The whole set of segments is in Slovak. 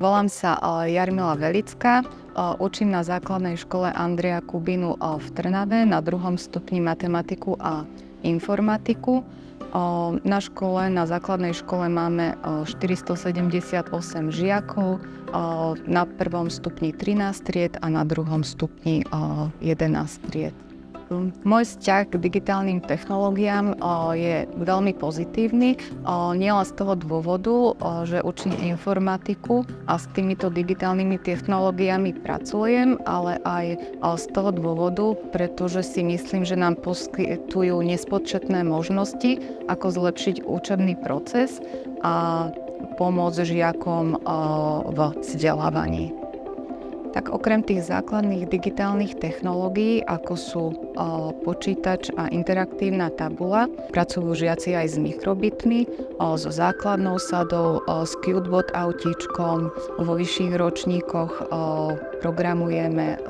Volám sa Jarmila Velická, učím na základnej škole Andreja Kubinu v Trnave na 2. stupni matematiku a informatiku. Na škole, na základnej škole máme 478 žiakov, na 1. stupni 13 tried a na 2. stupni 11 tried. Môj vzťah k digitálnym technológiám je veľmi pozitívny, nielen z toho dôvodu, že učím informatiku a s týmito digitálnymi technológiami pracujem, ale aj z toho dôvodu, pretože si myslím, že nám poskytujú nespočetné možnosti, ako zlepšiť učebný proces a pomôcť žiakom v vzdelávaní. Tak okrem tých základných digitálnych technológií, ako sú počítač a interaktívna tabula, pracujú žiaci aj s mikrobitmi, so základnou sadou, s Qbot autíčkom. Vo vyšších ročníkoch programujeme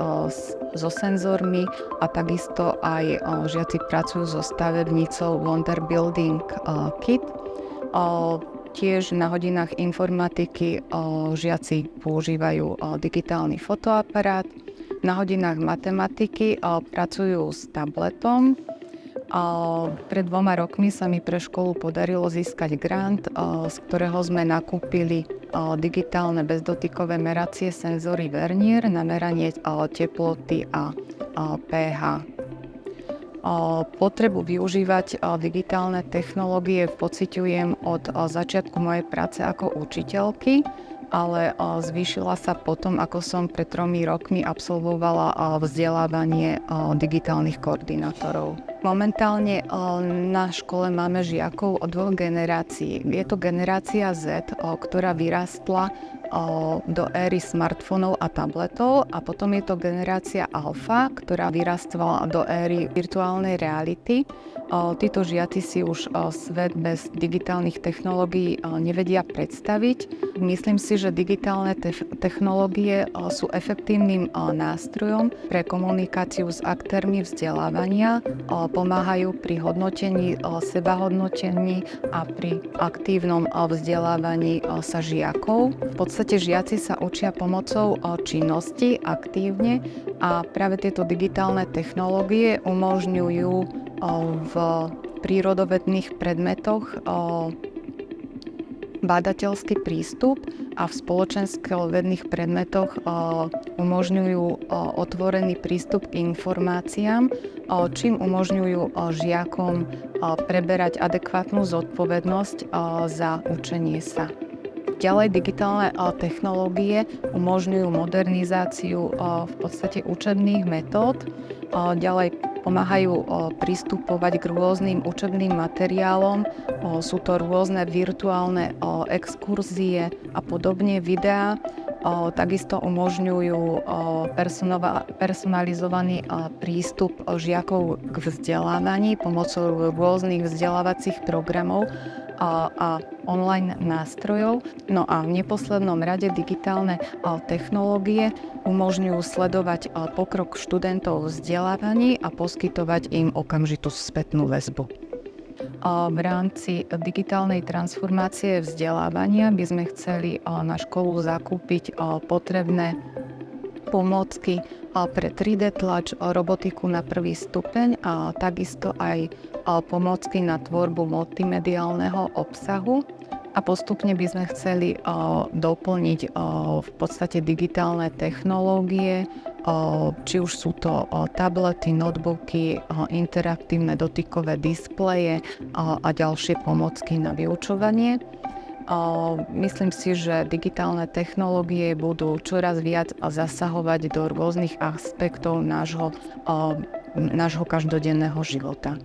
so senzormi a takisto aj žiaci pracujú so stavebnicou Wonder Building Kit. Tiež na hodinách informatiky žiaci používajú digitálny fotoaparát. Na hodinách matematiky pracujú s tabletom. Pred 2 rokmi sa mi pre školu podarilo získať grant, z ktorého sme nakúpili digitálne bezdotykové meracie senzory Vernier na meranie teploty a pH. Potrebu využívať digitálne technológie pociťujem od začiatku mojej práce ako učiteľky, ale zvýšila sa potom, ako som pred 3 rokmi absolvovala vzdelávanie digitálnych koordinátorov. Momentálne na škole máme žiakov 2 generácií. Je to generácia Z, ktorá vyrástla do éry smartfónov a tabletov, a potom je to generácia Alfa, ktorá vyrastla do éry virtuálnej reality. Títo žiaci si už svet bez digitálnych technológií nevedia predstaviť. Myslím si, že digitálne technológie sú efektívnym nástrojom pre komunikáciu s aktérmi vzdelávania, pomáhajú pri hodnotení, sebahodnotení a pri aktívnom vzdelávaní sa žiakov. V podstate žiaci sa učia pomocou činnosti aktívne a práve tieto digitálne technológie umožňujú v prírodovedných predmetoch badateľský prístup a v spoločenskovedných predmetoch umožňujú otvorený prístup k informáciám, čím umožňujú žiakom preberať adekvátnu zodpovednosť za učenie sa. Ďalej digitálne technológie umožňujú modernizáciu v podstate učebných metód, ďalej pomáhajú pristupovať k rôznym učebným materiálom, sú to rôzne virtuálne exkurzie a podobne, videá. Takisto umožňujú personalizovaný prístup žiakov k vzdelávaní pomocou rôznych vzdelávacích programov a online nástrojov. No a v neposlednom rade digitálne technológie umožňujú sledovať pokrok študentov v vzdelávaní a poskytovať im okamžitú spätnú väzbu. V rámci digitálnej transformácie vzdelávania by sme chceli na školu zakúpiť potrebné pomôcky pre 3D tlač, robotiku na 1. stupeň a takisto aj pomôcky na tvorbu multimediálneho obsahu. A postupne by sme chceli doplniť v podstate digitálne technológie, či už sú to tablety, notebooky, interaktívne dotykové displeje a ďalšie pomôcky na vyučovanie. Myslím si, že digitálne technológie budú čoraz viac zasahovať do rôznych aspektov nášho každodenného života.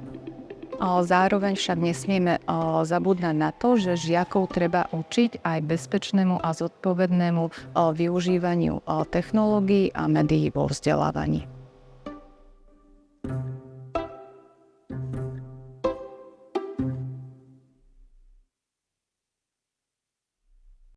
Zároveň však nesmieme zabúdať na to, že žiakov treba učiť aj bezpečnému a zodpovednému využívaniu technológií a médií vo vzdelávaní.